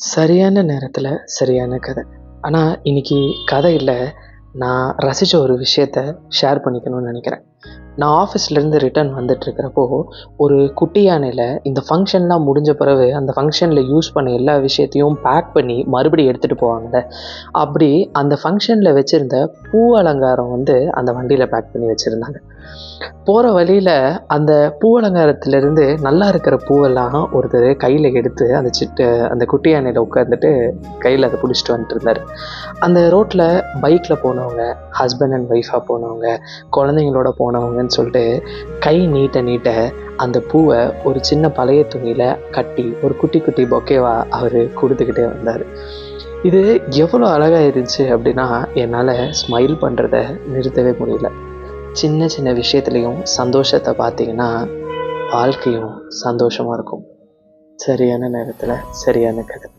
சரியான நேரத்துல சரியான கதை. ஆனா, இன்னைக்கு கதை இல்ல. நான் ரசிச்ச ஒரு விஷயத்த ஷேர் பண்ணிக்கணும்னு நெனைக்கிறேன். நான் ஆஃபீஸ்லேருந்து ரிட்டர்ன் வந்துட்டுருக்கிறப்போ, ஒரு குட்டி யானையில இந்த ஃபங்ஷன்லாம் முடிஞ்ச பிறகு, அந்த ஃபங்ஷன்ல யூஸ் பண்ண எல்லா விஷயத்தையும் பேக் பண்ணி மறுபடியும் எடுத்துட்டு போவாங்கல்ல. அப்படி அந்த ஃபங்ஷன்ல வச்சிருந்த பூ அலங்காரம் அந்த வண்டியில பேக் பண்ணி வச்சிருந்தாங்க. போற வழியில அந்த பூ அலங்காரத்திலிருந்து நல்லா இருக்கிற பூவெல்லாம் ஒருத்தர் கையில எடுத்து அந்த குட்டி யானையில உட்காந்துட்டு கையில அத புடிச்சிட்டு வந்துட்டுருந்தாரு. அந்த ரோட்ல பைக்ல போனவங்க, ஹஸ்பண்ட் அண்ட் ஒய்ஃபா போனவங்க, குழந்தைங்களோட போனவங்கன்னு சொல்லிட்டு கை நீட்ட நீட்ட அந்த பூவ ஒரு சின்ன பழைய துணியில கட்டி ஒரு குட்டி குட்டி பொக்கேவா அவரு குடுத்துக்கிட்டே வந்தாரு. இது எவ்வளோ அழகா இருந்துச்சு அப்படின்னா, என்னால ஸ்மைல் பண்றத நிறுத்தவே முடியல. சின்ன சின்ன விஷயத்துலயும் சந்தோஷத்த பார்த்தீங்கன்னா, வாழ்க்கையும் சந்தோஷமா இருக்கும். சரியான நேரத்துல சரியான கதை.